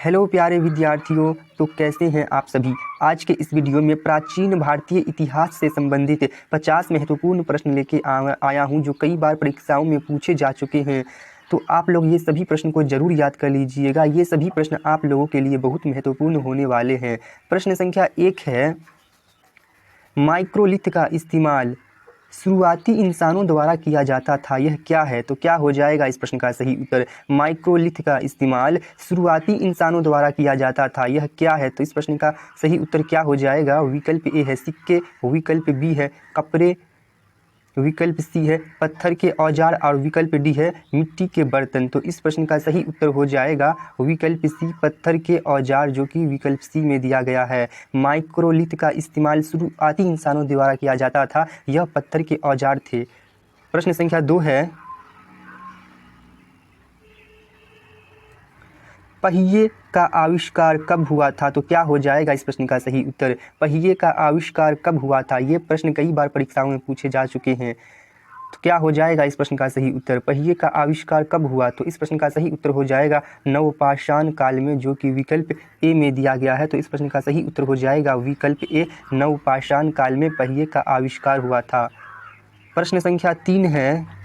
Hello प्यारे विद्यार्थियों, तो कैसे हैं आप सभी। आज के इस वीडियो में प्राचीन भारतीय इतिहास से संबंधित 50 महत्वपूर्ण प्रश्न लेके आया हूं जो कई बार परीक्षाओं में पूछे जा चुके हैं। तो आप लोग ये सभी प्रश्न को जरूर याद कर लीजिएगा। ये सभी प्रश्न आप लोगों के लिए बहुत महत्वपूर्ण होने वाले हैं। प्रश्न संख्या 1 है, माइक्रोलिथ का इस्तेमाल शुरुआती इंसानों द्वारा किया जाता था, यह क्या है। तो क्या हो जाएगा इस प्रश्न का सही उत्तर। माइक्रोलिथ का इस्तेमाल शुरुआती इंसानों द्वारा किया जाता था, यह क्या है। तो इस प्रश्न का सही उत्तर क्या हो जाएगा। विकल्प ए है सिक्के, विकल्प बी है कपड़े, विकल्प सी है पत्थर के औजार और विकल्प डी है मिट्टी के बर्तन। तो इस प्रश्न का सही उत्तर हो जाएगा विकल्प सी पत्थर के औजार, जो कि विकल्प सी में दिया गया है। माइक्रोलिथ का इस्तेमाल शुरुआती इंसानों द्वारा किया जाता था, यह पत्थर के औजार थे। प्रश्न संख्या 2 है, पहिए का आविष्कार कब हुआ था। तो क्या हो जाएगा इस प्रश्न का सही उत्तर। पहिए का आविष्कार कब हुआ था, ये प्रश्न कई बार परीक्षाओं में पूछे जा चुके हैं। तो क्या हो जाएगा इस प्रश्न का सही उत्तर। पहिए का आविष्कार कब हुआ। तो इस प्रश्न का सही उत्तर हो जाएगा नवपाषाण काल में, जो कि विकल्प ए में दिया गया है। तो इस प्रश्न का सही उत्तर हो जाएगा विकल्प ए, नवपाषाण काल में पहिए का आविष्कार हुआ था। प्रश्न संख्या 3 है,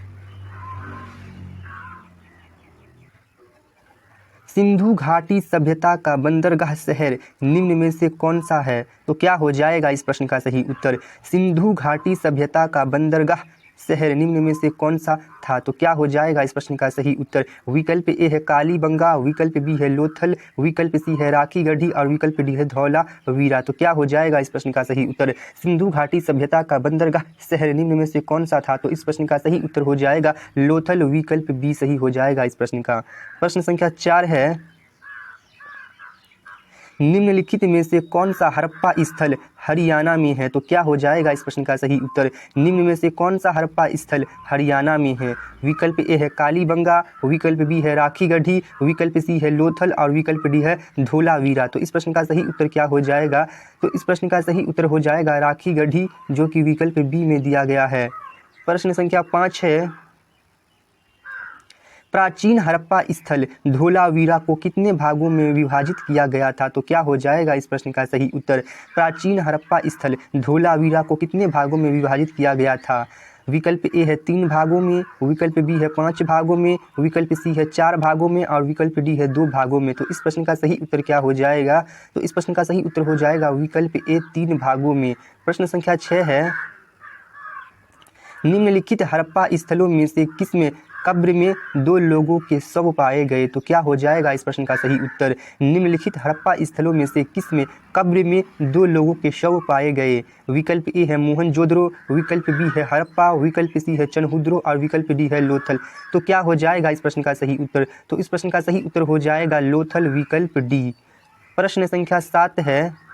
सिंधु घाटी सभ्यता का बंदरगाह शहर निम्न में से कौन सा है। तो क्या हो जाएगा इस प्रश्न का सही उत्तर। सिंधु घाटी सभ्यता का बंदरगाह शहर निम्न में से कौन सा था। तो क्या हो जाएगा इस प्रश्न का सही उत्तर। विकल्प ए है कालीबंगा, विकल्प बी है लोथल, विकल्प सी है राखीगढ़ी और विकल्प डी है धौलावीरा। तो क्या हो जाएगा इस प्रश्न का सही उत्तर। सिंधु घाटी सभ्यता का बंदरगाह शहर निम्न में से कौन सा था। तो इस प्रश्न का सही उत्तर हो जाएगा लोथल, विकल्प बी सही हो जाएगा इस प्रश्न का। प्रश्न संख्या 4 है, निम्नलिखित में से कौन सा हड़प्पा स्थल हरियाणा में है। तो क्या हो जाएगा इस प्रश्न का सही उत्तर। निम्न में से कौन सा हड़प्पा स्थल हरियाणा में है। विकल्प ए है कालीबंगा, विकल्प बी है राखीगढ़ी, विकल्प सी है लोथल और विकल्प डी है धौलावीरा। तो इस प्रश्न का सही उत्तर क्या हो जाएगा। तो इस प्रश्न का सही उत्तर हो जाएगा राखीगढ़ी, जो कि विकल्प बी में दिया गया है। प्रश्न संख्या 5 है, प्राचीन हड़प्पा स्थल धौलावीरा को कितने भागों में विभाजित किया गया था। तो क्या हो जाएगा इस प्रश्न का सही उत्तर। प्राचीन हड़प्पा स्थल धौलावीरा को कितने भागों में विभाजित किया गया था। विकल्प ए है 3 भागों में, विकल्प बी है 5 भागों में, विकल्प सी है 4 भागों में और विकल्प डी है 2 भागों में। तो इस प्रश्न का सही उत्तर क्या हो जाएगा। तो इस प्रश्न का सही उत्तर हो जाएगा विकल्प ए 3 भागों में। प्रश्न संख्या 6 है, निम्नलिखित हड़प्पा स्थलों में से किसमें कब्र में 2 लोगों के शव पाए गए। तो क्या हो जाएगा इस प्रश्न का सही उत्तर। निम्नलिखित हड़प्पा स्थलों में से किसमें कब्र में 2 लोगों के शव पाए गए। विकल्प ए है मोहनजोदड़ो, विकल्प बी है हड़प्पा, विकल्प सी है चनहुद्रो और विकल्प डी है लोथल। तो क्या हो जाएगा इस प्रश्न का सही उत्तर। तो इस प्रश्न का सही उत्तर हो जाएगा लोथल, विकल्प डी। प्रश्न संख्या 7 है,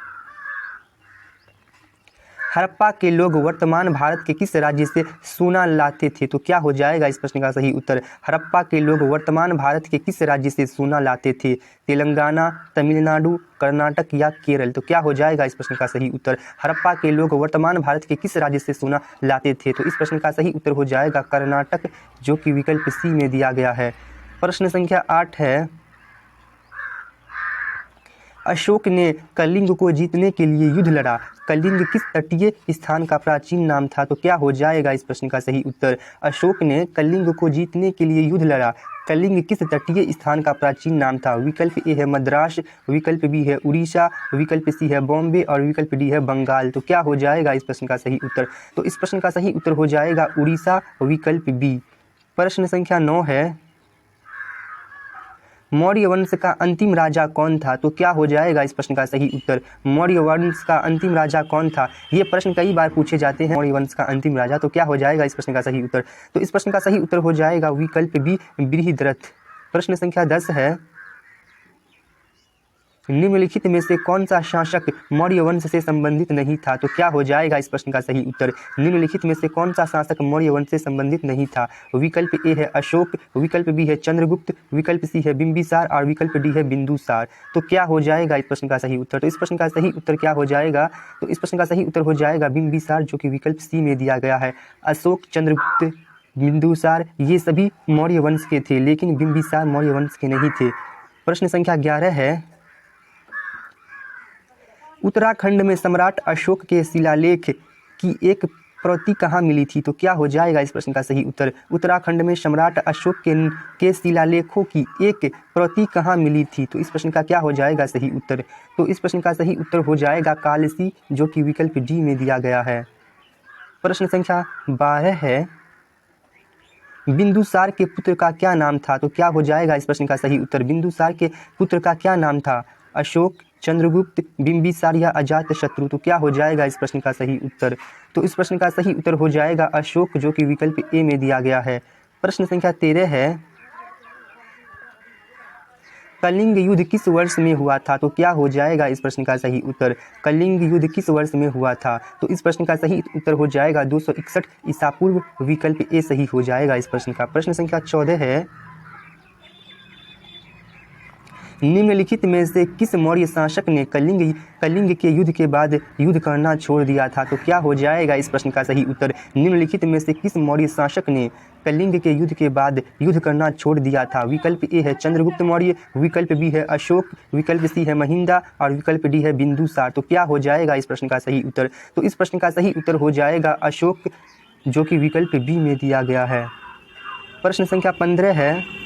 हड़प्पा के लोग वर्तमान भारत के किस राज्य से सोना लाते थे। तो क्या हो जाएगा इस प्रश्न का सही उत्तर। हड़प्पा के लोग वर्तमान भारत के किस राज्य से सोना लाते थे। तेलंगाना, तमिलनाडु, कर्नाटक या केरल। तो क्या हो जाएगा इस प्रश्न का सही उत्तर। हड़प्पा के लोग वर्तमान भारत के किस राज्य से सोना लाते थे। तो इस प्रश्न का सही उत्तर हो जाएगा कर्नाटक, जो कि विकल्प सी में दिया गया है। प्रश्न संख्या 8 है, अशोक ने कलिंग को जीतने के लिए युद्ध लड़ा, कलिंग किस तटीय स्थान का प्राचीन नाम था। तो क्या हो जाएगा इस प्रश्न का सही उत्तर। अशोक ने कलिंग को जीतने के लिए युद्ध लड़ा, कलिंग किस तटीय स्थान का प्राचीन नाम था। विकल्प ए है मद्रास, विकल्प बी है उड़ीसा, विकल्प सी है बॉम्बे और विकल्प डी है बंगाल। तो क्या हो जाएगा इस प्रश्न का सही उत्तर। तो इस प्रश्न का सही उत्तर हो जाएगा उड़ीसा, विकल्प बी। प्रश्न संख्या 9 है, मौर्य वंश का अंतिम राजा कौन था। तो क्या हो जाएगा इस प्रश्न का सही उत्तर। मौर्य वंश का अंतिम राजा कौन था। ये प्रश्न कई बार पूछे जाते हैं, मौर्य वंश का अंतिम राजा। तो क्या हो जाएगा इस प्रश्न का सही उत्तर। तो इस प्रश्न का सही उत्तर हो जाएगा विकल्प बी, बृहद्रथ। प्रश्न संख्या 10 है, निम्नलिखित में से कौन सा शासक मौर्य वंश से संबंधित नहीं था। तो क्या हो जाएगा इस प्रश्न का सही उत्तर। निम्नलिखित में से कौन सा शासक मौर्य वंश से संबंधित नहीं था। विकल्प ए है अशोक, विकल्प बी है चंद्रगुप्त, विकल्प सी है बिंबिसार और विकल्प डी है बिंदुसार। तो क्या हो जाएगा इस प्रश्न का सही उत्तर। तो इस प्रश्न का सही उत्तर क्या हो जाएगा। तो इस प्रश्न का सही उत्तर हो जाएगा बिंबिसार, जो कि विकल्प सी में दिया गया है। अशोक, चंद्रगुप्त, बिंदुसार ये सभी मौर्य वंश के थे, लेकिन बिंबिसार मौर्य वंश के नहीं थे। प्रश्न संख्या 11 है, उत्तराखंड में सम्राट अशोक के शिलालेख की एक प्रति कहाँ मिली थी? तो क्या हो जाएगा इस प्रश्न का सही उत्तर? उत्तराखंड में सम्राट अशोक के शिलालेखों की एक प्रति कहाँ मिली थी? तो इस प्रश्न का क्या हो जाएगा सही उत्तर? तो इस प्रश्न का सही उत्तर हो जाएगा कालसी, जो कि विकल्प डी में दिया गया है। प्रश्न संख्या 12 है, बिंदुसार के पुत्र का क्या नाम था? तो क्या हो जाएगा इस प्रश्न का सही उत्तर? बिंदुसार के पुत्र का क्या नाम था? अशोक, चंद्रगुप्त, बिंबिसार या अजातशत्रु? तो क्या हो जाएगा इस प्रश्न का सही उत्तर? तो इस प्रश्न का सही उत्तर हो जाएगा अशोक, जो कि विकल्प ए में दिया गया है। प्रश्न संख्या 13 है, कलिंग युद्ध किस वर्ष में हुआ था? तो क्या हो जाएगा इस प्रश्न का सही उत्तर? कलिंग युद्ध किस वर्ष में हुआ था? तो इस प्रश्न का सही उत्तर हो जाएगा 261 ईसा पूर्व, विकल्प ए सही हो जाएगा इस प्रश्न का। प्रश्न संख्या 14 है, निम्नलिखित में से किस मौर्य शासक ने कलिंग के युद्ध के बाद युद्ध करना छोड़ दिया था? तो क्या हो जाएगा इस प्रश्न का सही उत्तर? निम्नलिखित में से किस मौर्य शासक ने कलिंग के युद्ध के बाद युद्ध करना छोड़ दिया था? विकल्प ए है चंद्रगुप्त मौर्य, विकल्प बी है अशोक, विकल्प सी है महिंदा और विकल्प डी है बिंदुसार। तो क्या हो जाएगा इस प्रश्न का सही उत्तर? तो इस प्रश्न का सही उत्तर हो जाएगा अशोक, जो कि विकल्प बी में दिया गया है। प्रश्न संख्या 15 है,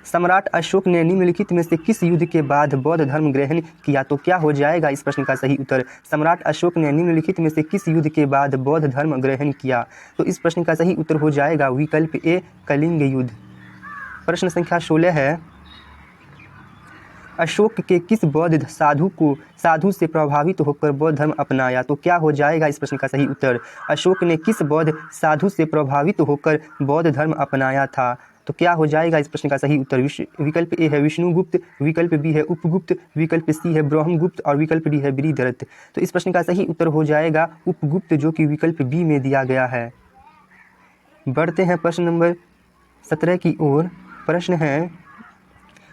सम्राट अशोक ने निम्नलिखित में से किस युद्ध के बाद बौद्ध धर्म ग्रहण किया? तो क्या हो जाएगा इस प्रश्न का सही उत्तर? सम्राट अशोक ने निम्नलिखित में से किस युद्ध के बाद बौद्ध धर्म ग्रहण किया? तो इस प्रश्न का सही उत्तर हो जाएगा विकल्प ए कलिंग युद्ध। प्रश्न संख्या 16 है, अशोक के किस बौद्ध साधु से प्रभावित होकर बौद्ध धर्म अपनाया? तो क्या हो जाएगा इस प्रश्न का सही उत्तर? अशोक ने किस बौद्ध साधु से प्रभावित होकर बौद्ध धर्म अपनाया था? तो क्या हो जाएगा इस प्रश्न का सही उत्तर? विकल्प ए है विष्णुगुप्त, विकल्प बी है उपगुप्त, विकल्प सी है ब्रह्मगुप्त और विकल्प डी है बृहदरथ। तो इस प्रश्न का सही उत्तर हो जाएगा उपगुप्त, जो कि विकल्प बी में दिया गया है। बढ़ते हैं प्रश्न नंबर 17 की ओर। प्रश्न है,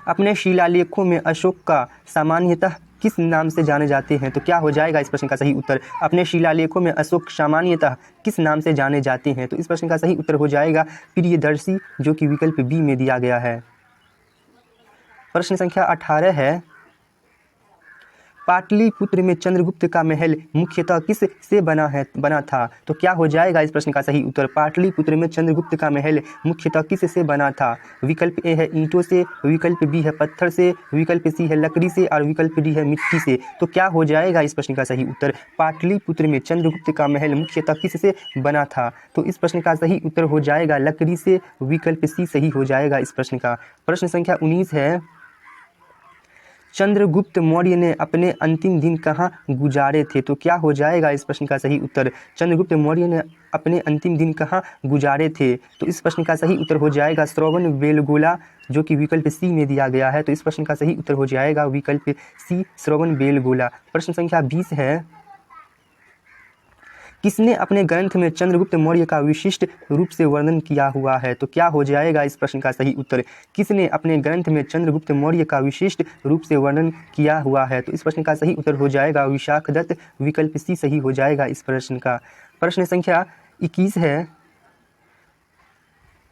अपने शिलालेखों में अशोक का सामान्यतः किस नाम से जाने जाते हैं? तो क्या हो जाएगा इस प्रश्न का सही उत्तर? अपने शिलालेखों में अशोक सामान्यतः किस नाम से जाने जाते हैं? तो इस प्रश्न का सही उत्तर हो जाएगा प्रियदर्शी, जो कि विकल्प बी में दिया गया है। प्रश्न संख्या 18 है, पाटलिपुत्र में चंद्रगुप्त का महल मुख्यतः किस से बना था? तो क्या हो जाएगा इस प्रश्न का सही उत्तर? पाटलिपुत्र में चंद्रगुप्त का महल मुख्यतः किस से बना था? विकल्प ए है ईंटों से, विकल्प बी है पत्थर से, विकल्प सी है लकड़ी से और विकल्प डी है मिट्टी से। तो क्या हो जाएगा इस प्रश्न का सही उत्तर? पाटलिपुत्र में चंद्रगुप्त का महल मुख्यतः किस से बना था? तो इस प्रश्न का सही उत्तर हो जाएगा लकड़ी से, विकल्प सी सही हो जाएगा इस प्रश्न का। प्रश्न संख्या 19 है, चंद्रगुप्त मौर्य ने अपने अंतिम दिन कहाँ गुजारे थे? तो क्या हो जाएगा इस प्रश्न का सही उत्तर? चंद्रगुप्त मौर्य ने अपने अंतिम दिन कहाँ गुजारे थे? तो इस प्रश्न का सही उत्तर हो जाएगा श्रवण बेलगोला, जो कि विकल्प सी में दिया गया है। तो इस प्रश्न का सही उत्तर हो जाएगा विकल्प सी श्रवण बेलगोला। प्रश्न संख्या 20 है, किसने अपने ग्रंथ में चंद्रगुप्त मौर्य का विशिष्ट रूप से वर्णन किया हुआ है? तो क्या हो जाएगा इस प्रश्न का सही उत्तर? किसने अपने ग्रंथ में चंद्रगुप्त मौर्य का विशिष्ट रूप से वर्णन किया हुआ है? तो इस प्रश्न का सही उत्तर हो जाएगा विशाखदत्त, विकल्प सी सही हो जाएगा इस प्रश्न का। प्रश्न संख्या 21 है,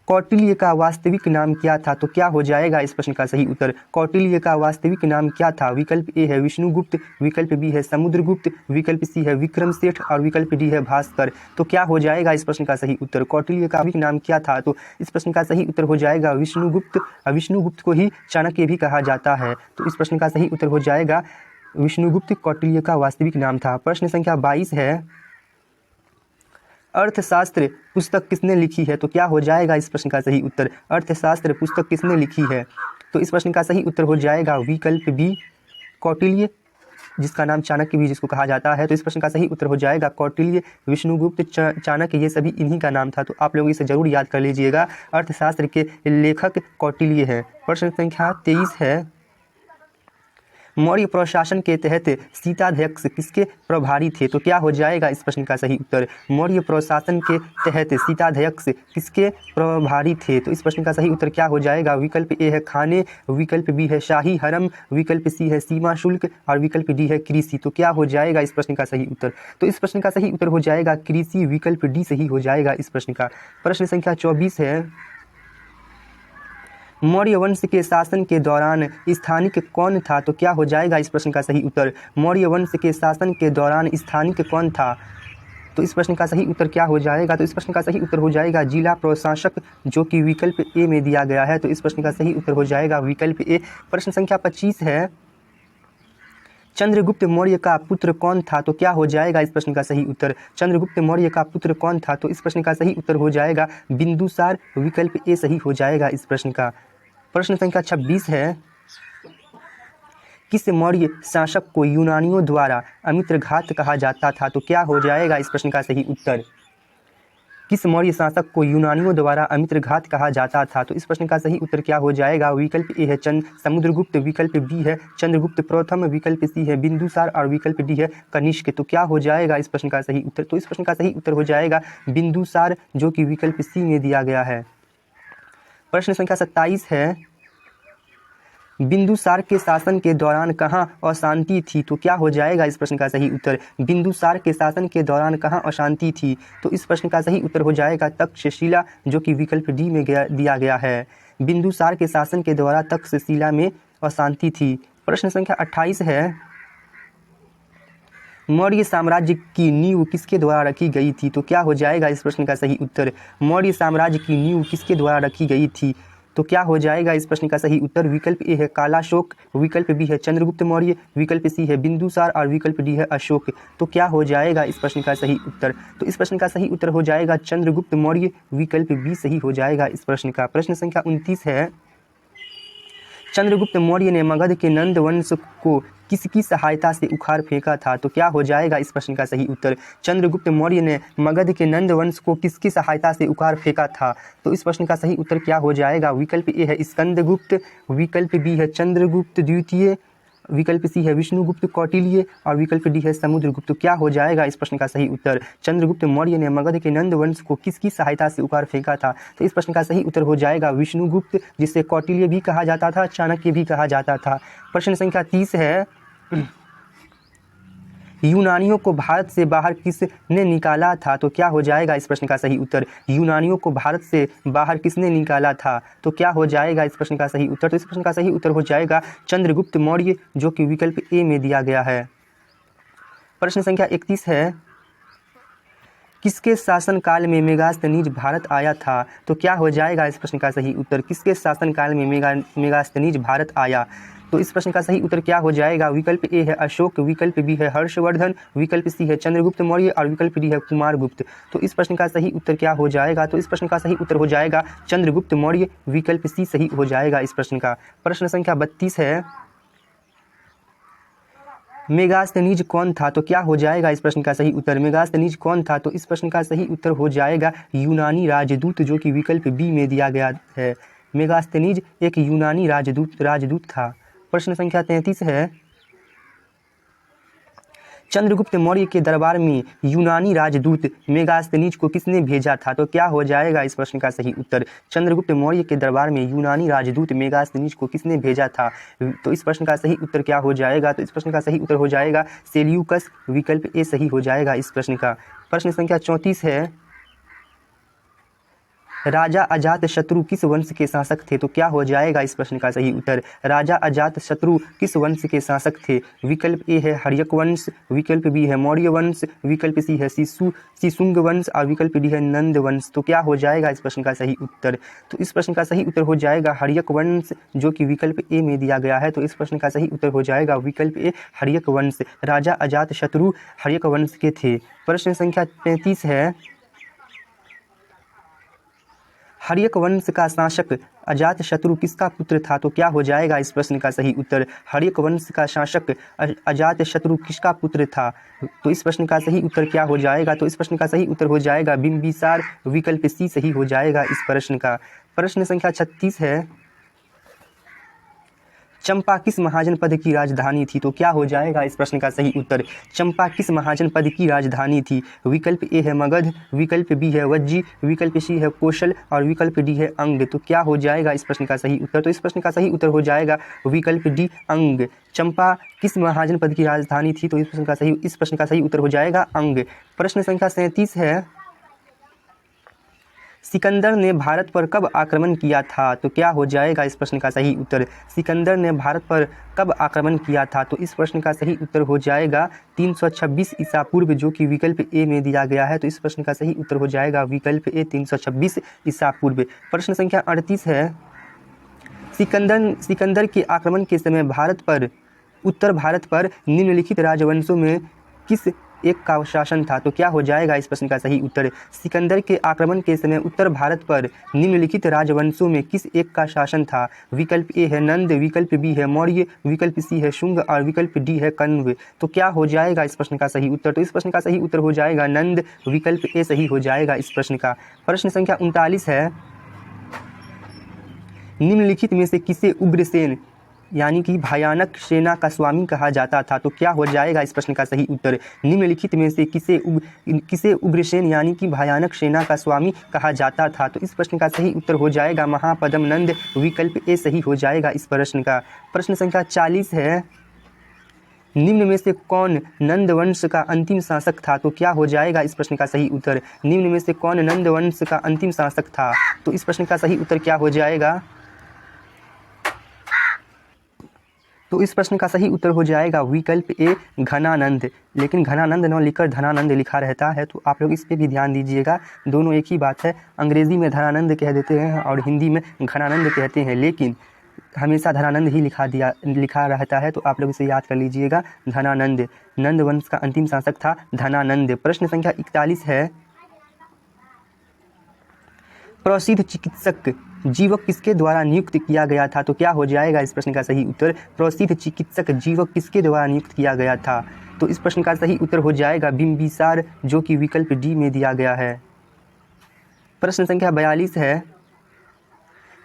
कौटिल्य का वास्तविक नाम क्या था? तो क्या हो जाएगा इस प्रश्न का सही उत्तर? कौटिल्य का वास्तविक नाम क्या था? विकल्प ए है विष्णुगुप्त, विकल्प बी है समुद्रगुप्त, विकल्प सी है विक्रमसेठ और विकल्प डी है भास्कर। तो क्या हो जाएगा इस प्रश्न का सही उत्तर? कौटिल्य का वास्तविक नाम क्या था? तो इस प्रश्न का सही उत्तर हो जाएगा विष्णुगुप्त। विष्णुगुप्त को ही चाणक्य भी कहा जाता है। तो इस प्रश्न का सही उत्तर हो जाएगा विष्णुगुप्त कौटिल्य का वास्तविक नाम था। प्रश्न संख्या 22 है, अर्थशास्त्र पुस्तक किसने लिखी है? तो क्या हो जाएगा इस प्रश्न का सही उत्तर? अर्थशास्त्र पुस्तक किसने लिखी है? तो इस प्रश्न का सही उत्तर हो जाएगा विकल्प बी कौटिल्य, जिसका नाम चाणक्य भी जिसको कहा जाता है। तो इस प्रश्न का सही उत्तर हो जाएगा कौटिल्य, विष्णुगुप्त, चाणक्य, ये सभी इन्हीं का नाम था। तो आप लोग इसे जरूर याद कर लीजिएगा, अर्थशास्त्र के लेखक कौटिल्य है। प्रश्न संख्या 23 है, मौर्य प्रशासन के तहत शीताध्यक्ष किसके प्रभारी थे? तो क्या हो जाएगा इस प्रश्न का सही उत्तर? मौर्य प्रशासन के तहत शीताध्यक्ष किसके प्रभारी थे? तो इस प्रश्न का सही उत्तर क्या हो जाएगा? विकल्प ए है खाने, विकल्प बी है शाही हरम, विकल्प सी है सीमा शुल्क और विकल्प डी है कृषि। तो क्या हो जाएगा इस प्रश्न का सही उत्तर? तो इस प्रश्न का सही उत्तर हो जाएगा कृषि, विकल्प डी सही हो जाएगा इस प्रश्न का। प्रश्न संख्या 24 है, मौर्य वंश के शासन के दौरान स्थानिक कौन था? तो क्या हो जाएगा इस प्रश्न का सही उत्तर? मौर्य वंश के शासन के दौरान स्थानिक कौन था? तो इस प्रश्न का सही उत्तर क्या हो जाएगा? तो इस प्रश्न का सही उत्तर हो जाएगा जिला प्रशासक, जो कि विकल्प ए में दिया गया है। तो इस प्रश्न का सही उत्तर हो जाएगा विकल्प ए। प्रश्न संख्या 25 है, चंद्रगुप्त मौर्य का पुत्र कौन था? तो क्या हो जाएगा इस प्रश्न का सही उत्तर? चंद्रगुप्त मौर्य का पुत्र कौन था? तो इस प्रश्न का सही उत्तर हो जाएगा बिंदुसार। विकल्प ए सही हो जाएगा इस प्रश्न का। प्रश्न संख्या 26 है, किस मौर्य शासक को यूनानियों द्वारा अमित्रघात कहा जाता था? तो क्या हो जाएगा इस प्रश्न का सही उत्तर? किस मौर्य शासक को यूनानियों द्वारा अमित्रघात कहा जाता था? तो इस प्रश्न का सही उत्तर क्या हो जाएगा? विकल्प ए है समुद्रगुप्त, विकल्प बी है चंद्रगुप्त प्रथम, विकल्प सी है बिंदुसार और विकल्प डी है कनिष्क। तो क्या हो जाएगा इस प्रश्न का सही उत्तर? तो इस प्रश्न का सही उत्तर हो जाएगा बिंदुसार, जो कि विकल्प सी में दिया गया है। प्रश्न संख्या 27 है, बिंदुसार के शासन के दौरान कहाँ अशांति थी? तो क्या हो जाएगा इस प्रश्न का सही उत्तर? बिंदुसार के शासन के दौरान कहाँ अशांति थी? तो इस प्रश्न का सही उत्तर हो जाएगा तक्षशिला, जो कि विकल्प डी में दिया गया है। बिंदुसार के शासन के द्वारा तक्षशिला में अशांति थी। प्रश्न संख्या 28 है, मौर्य साम्राज्य की नींव किसके द्वारा रखी गई थी? तो क्या हो जाएगा इस प्रश्न का सही उत्तर? मौर्य साम्राज्य की नींव किसके द्वारा रखी गई थी? तो क्या हो जाएगा इस प्रश्न का सही उत्तर? विकल्प ए है कालाशोक, विकल्प बी है चंद्रगुप्त मौर्य, विकल्प सी है बिंदुसार और विकल्प डी है अशोक। तो क्या हो जाएगा इस प्रश्न का सही उत्तर? तो इस प्रश्न का सही उत्तर हो जाएगा चंद्रगुप्त मौर्य। विकल्प बी सही हो जाएगा इस प्रश्न का। प्रश्न संख्या 29 है, चंद्रगुप्त मौर्य ने मगध के नंद वंश को किसकी सहायता से उखाड़ फेंका था? तो क्या हो जाएगा इस प्रश्न का सही उत्तर? चंद्रगुप्त मौर्य ने मगध के नंद वंश को किसकी सहायता से उखाड़ फेंका था? तो इस प्रश्न का सही उत्तर क्या हो जाएगा? विकल्प ए है स्कंदगुप्त, विकल्प बी है चंद्रगुप्त द्वितीय, विकल्प सी है विष्णुगुप्त कौटिल्य और विकल्प डी है समुद्रगुप्त। तो क्या हो जाएगा इस प्रश्न का सही उत्तर? चंद्रगुप्त मौर्य ने मगध के नंद वंश को किसकी सहायता से उखाड़ फेंका था? तो इस प्रश्न का सही उत्तर हो जाएगा विष्णुगुप्त, जिसे कौटिल्य भी कहा जाता था, चाणक्य भी कहा जाता था। प्रश्न संख्या 30 है, यूनानियों को भारत से बाहर किसने निकाला था? तो क्या हो जाएगा इस प्रश्न का सही उत्तर? यूनानियों को भारत से बाहर किसने निकाला था? तो क्या हो जाएगा इस प्रश्न का सही उत्तर? तो इस प्रश्न का सही उत्तर हो जाएगा चंद्रगुप्त मौर्य, जो कि विकल्प ए में दिया गया है। प्रश्न संख्या 31 है, किसके शासनकाल में मेगास्थनीज भारत आया था? तो क्या हो जाएगा इस प्रश्न का सही उत्तर? किसके शासनकाल में मेगास्थनीज भारत आया? तो इस प्रश्न का सही उत्तर क्या हो जाएगा? विकल्प ए है अशोक, विकल्प बी है हर्षवर्धन, विकल्प सी है चंद्रगुप्त मौर्य और विकल्प डी है कुमारगुप्त। तो इस प्रश्न का सही उत्तर क्या हो जाएगा? तो इस प्रश्न का सही उत्तर हो जाएगा चंद्रगुप्त मौर्य। विकल्प सी सही हो जाएगा इस प्रश्न का। प्रश्न संख्या 32 है, मेगास्थनीज कौन था? तो क्या हो जाएगा इस प्रश्न का सही उत्तर? मेगास्थनीज कौन था? तो इस प्रश्न का सही उत्तर हो जाएगा यूनानी राजदूत, जो कि विकल्प बी में दिया गया है। मेगास्थनीज एक यूनानी राजदूत था। प्रश्न संख्या 33 है, चंद्रगुप्त मौर्य के दरबार में यूनानी राजदूत मेगास्थनीज को किसने भेजा था? तो क्या हो जाएगा इस प्रश्न का सही उत्तर? चंद्रगुप्त मौर्य के दरबार में यूनानी राजदूत मेगास्थनीज को किसने भेजा था? तो इस प्रश्न का सही उत्तर क्या हो जाएगा? तो इस प्रश्न का सही उत्तर हो जाएगा सेल्यूकस। विकल्प ए सही हो जाएगा इस प्रश्न का। प्रश्न संख्या 34 है, राजा अजातशत्रु किस वंश के शासक थे? तो क्या हो जाएगा इस प्रश्न का सही उत्तर? राजा अजातशत्रु किस वंश के शासक थे? विकल्प ए है हर्यक वंश, विकल्प बी है मौर्य वंश, विकल्प सी है शिशुंग वंश और विकल्प डी है नंद वंश। तो क्या हो जाएगा इस प्रश्न का सही उत्तर? तो इस प्रश्न का सही उत्तर हो जाएगा हर्यक वंश, जो कि विकल्प ए में दिया गया है। तो इस प्रश्न का सही उत्तर हो जाएगा विकल्प ए हर्यक वंश। राजा अजातशत्रु हर्यक वंश के थे। प्रश्न संख्या 35 है, हर्यक वंश का शासक अजातशत्रु किसका पुत्र था? तो क्या हो जाएगा इस प्रश्न का सही उत्तर? हर्यक वंश का शासक अजातशत्रु किसका पुत्र था? तो इस प्रश्न का सही उत्तर क्या हो जाएगा? तो इस प्रश्न का सही उत्तर हो जाएगा बिंबिसार। विकल्प सी सही हो जाएगा इस प्रश्न का। प्रश्न संख्या 36 है, चंपा किस महाजनपद की राजधानी थी? तो क्या हो जाएगा इस प्रश्न का सही उत्तर? चंपा किस महाजनपद की राजधानी थी? विकल्प ए है मगध, विकल्प बी है वज्जी, विकल्प सी है कौशल और विकल्प डी है अंग। तो क्या हो जाएगा इस प्रश्न का सही उत्तर? तो इस प्रश्न का सही उत्तर हो जाएगा विकल्प डी अंग। चंपा किस महाजनपद की राजधानी थी? तो इस प्रश्न का सही उत्तर हो जाएगा अंग। प्रश्न संख्या 37 है, सिकंदर ने भारत पर कब आक्रमण किया था? तो क्या हो जाएगा इस प्रश्न का सही उत्तर? सिकंदर ने भारत पर कब आक्रमण किया था? तो इस प्रश्न का सही उत्तर हो जाएगा 326 ईसा पूर्व, जो कि विकल्प ए में दिया गया है। तो इस प्रश्न का सही उत्तर हो जाएगा विकल्प ए 326 ईसा पूर्व। प्रश्न संख्या 38 है, सिकंदर के आक्रमण के समय उत्तर भारत पर निम्नलिखित राजवंशों में किस एक का शासन था? तो क्या हो जाएगा इस प्रश्न का सही उत्तर? सिकंदर के आक्रमण के समय उत्तर भारत पर निम्नलिखित राजवंशों में किस एक का शासन था? विकल्प ए है नंद, विकल्प बी है मौर्य, विकल्प सी है शुंग और विकल्प डी है कण्व। तो क्या हो जाएगा इस प्रश्न का सही उत्तर? तो इस प्रश्न का सही उत्तर हो जाएगा नंद, विकल्प ए सही हो जाएगा इस प्रश्न का। प्रश्न संख्या 39 है, निम्नलिखित में से किसे उग्रसेन यानी कि भयानक सेना का स्वामी कहा जाता था? तो क्या हो जाएगा इस प्रश्न का सही उत्तर? निम्नलिखित में से किसे उग्रसेन यानी कि भयानक सेना का स्वामी कहा जाता था? तो इस प्रश्न का सही उत्तर हो जाएगा महापद्म नंद, विकल्प ए सही हो जाएगा इस प्रश्न का। प्रश्न संख्या 40 है, निम्न में से कौन नंद वंश का अंतिम शासक था? तो क्या हो जाएगा इस प्रश्न का सही उत्तर? निम्न में से कौन नंद वंश का अंतिम शासक था? तो इस प्रश्न का सही उत्तर क्या हो जाएगा? तो इस प्रश्न का सही उत्तर हो जाएगा विकल्प ए घनानंद। लेकिन घनानंद न लिखकर धनानंद लिखा रहता है, तो आप लोग इस पे भी ध्यान दीजिएगा। दोनों एक ही बात है, अंग्रेजी में धनानंद कह देते हैं और हिंदी में घनानंद कहते हैं, लेकिन हमेशा धनानंद ही लिखा रहता है। तो आप लोग इसे याद कर लीजिएगा, धनानंद। नंद वंश का अंतिम शासक था धनानंद। प्रश्न संख्या 41 है, प्रसिद्ध चिकित्सक जीवक किसके द्वारा नियुक्त किया गया था? तो क्या हो जाएगा इस प्रश्न का सही उत्तर? प्रसिद्ध चिकित्सक जीवक किसके द्वारा नियुक्त किया गया था? तो इस प्रश्न का सही उत्तर हो जाएगा बिंबिसार, जो कि विकल्प डी में दिया गया है। प्रश्न संख्या 42 है,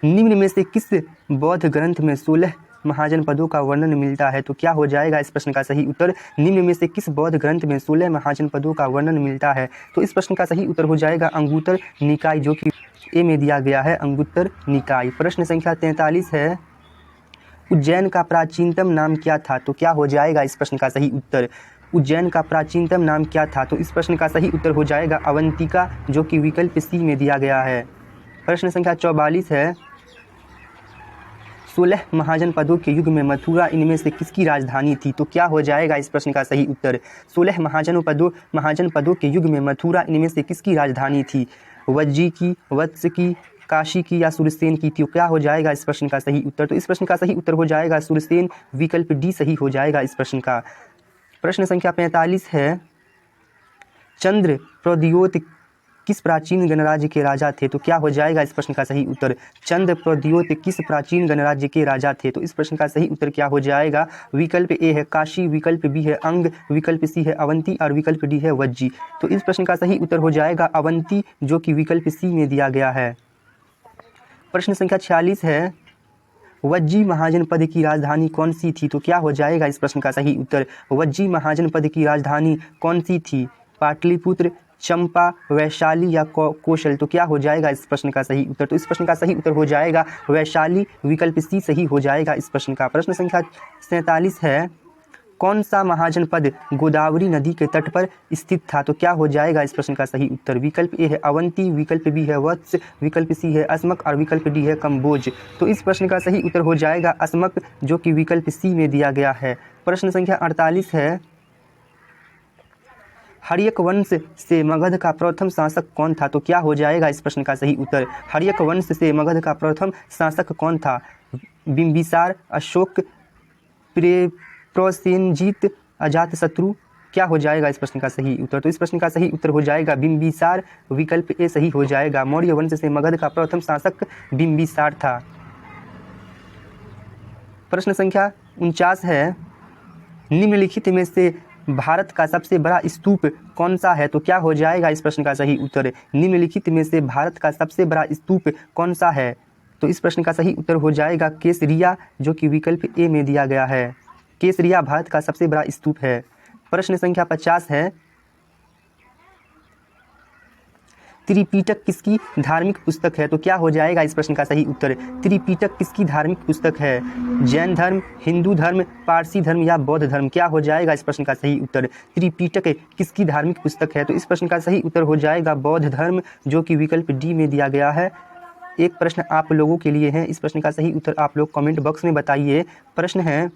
निम्न में से किस बौद्ध ग्रंथ में 16 महाजनपदों का वर्णन मिलता है? तो क्या हो जाएगा इस प्रश्न का सही उत्तर? निम्न में से किस बौद्ध ग्रंथ में 16 महाजनपदों का वर्णन मिलता है? तो इस प्रश्न का सही उत्तर हो जाएगा अंगुत्तर निकाय, जो कि ए में दिया गया है, अंगुत्तर निकाय। प्रश्न संख्या 43 है, उज्जैन का प्राचीनतम नाम क्या था? तो क्या हो जाएगा इस प्रश्न का सही उत्तर? उज्जैन का प्राचीनतम नाम क्या था? तो इस प्रश्न का सही उत्तर हो जाएगा अवंतिका, जो कि विकल्प सी में दिया गया है। प्रश्न संख्या 44 है, 16 महाजनपदों के युग में मथुरा इनमें से किसकी राजधानी थी? तो क्या हो जाएगा इस प्रश्न का सही उत्तर? 16 महाजनपदों के युग में मथुरा इनमें से किसकी राजधानी थी? वज्जी की, वत्स की, काशी की या सुरसेन की थी? क्या हो जाएगा इस प्रश्न का सही उत्तर? तो इस प्रश्न का सही उत्तर हो जाएगा सुरसेन, विकल्प डी सही हो जाएगा इस प्रश्न का। प्रश्न संख्या 45 है, चंद्र प्रद्योत किस प्राचीन गणराज्य के राजा थे? तो क्या हो जाएगा इस प्रश्न का सही उत्तर? चंद्र प्रद्योत किस प्राचीन गणराज्य के राजा थे? तो इस प्रश्न का सही उत्तर क्या हो जाएगा? विकल्प ए है काशी, विकल्प बी है अंग, विकल्प सी है अवंती और विकल्प डी है वज्जी। तो इस प्रश्न का सही उत्तर हो जाएगा अवंती, जो कि विकल्प सी में दिया गया है। प्रश्न संख्या 46 है, वज्जी महाजनपद की राजधानी कौन सी थी? तो क्या हो जाएगा इस प्रश्न का सही उत्तर? वज्जी महाजनपद की राजधानी कौन सी थी? पाटलिपुत्र, चंपा, वैशाली या कौशल? तो क्या हो जाएगा इस प्रश्न का सही उत्तर? तो इस प्रश्न का सही उत्तर हो जाएगा वैशाली, विकल्प सी सही हो जाएगा इस प्रश्न का। प्रश्न संख्या 47 है, कौन सा महाजनपद गोदावरी नदी के तट पर स्थित था? तो क्या हो जाएगा इस प्रश्न का सही उत्तर? विकल्प ए है अवंती, विकल्प बी है वत्स, विकल्प सी है अस्मक और विकल्प डी है कंबोज। तो इस प्रश्न का सही उत्तर हो जाएगा अस्मक, जो कि विकल्प सी में दिया गया है। प्रश्न संख्या 48 है, हर्यक वंश से मगध का प्रथम शासक कौन था? तो क्या हो जाएगा इस प्रश्न का सही उत्तर? हर्यक वंश से मगध का प्रथम शासक कौन था? बिंबिसार, अशोक, प्रोसेनजीत, अजातशत्रु? क्या हो जाएगा इस प्रश्न का सही उत्तर? तो इस प्रश्न का सही उत्तर हो जाएगा बिंबिसार, विकल्प ए सही हो जाएगा। मौर्य वंश से मगध का प्रथम शासक बिंबिसार था। प्रश्न संख्या 49 है, निम्नलिखित में से भारत का सबसे बड़ा स्तूप कौन सा है? तो क्या हो जाएगा इस प्रश्न का सही उत्तर? निम्नलिखित में से भारत का सबसे बड़ा स्तूप कौन सा है? तो इस प्रश्न का सही उत्तर हो जाएगा केसरिया, जो कि विकल्प ए में दिया गया है। केसरिया भारत का सबसे बड़ा स्तूप है। प्रश्न संख्या 50 है, त्रिपिटक किसकी धार्मिक पुस्तक है? तो क्या हो जाएगा इस प्रश्न का सही उत्तर? त्रिपिटक किसकी धार्मिक पुस्तक है? जैन धर्म, हिंदू धर्म, पारसी धर्म या बौद्ध धर्म? क्या हो जाएगा इस प्रश्न का सही उत्तर? त्रिपिटक किसकी धार्मिक पुस्तक है? तो इस प्रश्न का सही उत्तर हो जाएगा बौद्ध धर्म, जो कि विकल्प डी में दिया गया है। एक प्रश्न आप लोगों के लिए है, इस प्रश्न का सही उत्तर आप लोग कमेंट बॉक्स में बताइए। प्रश्न है,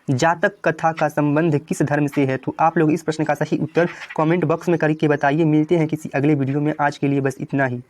जातक कथा का संबंध किस धर्म से है? तो आप लोग इस प्रश्न का सही उत्तर कमेंट बॉक्स में करके बताइए। मिलते हैं किसी अगले वीडियो में, आज के लिए बस इतना ही।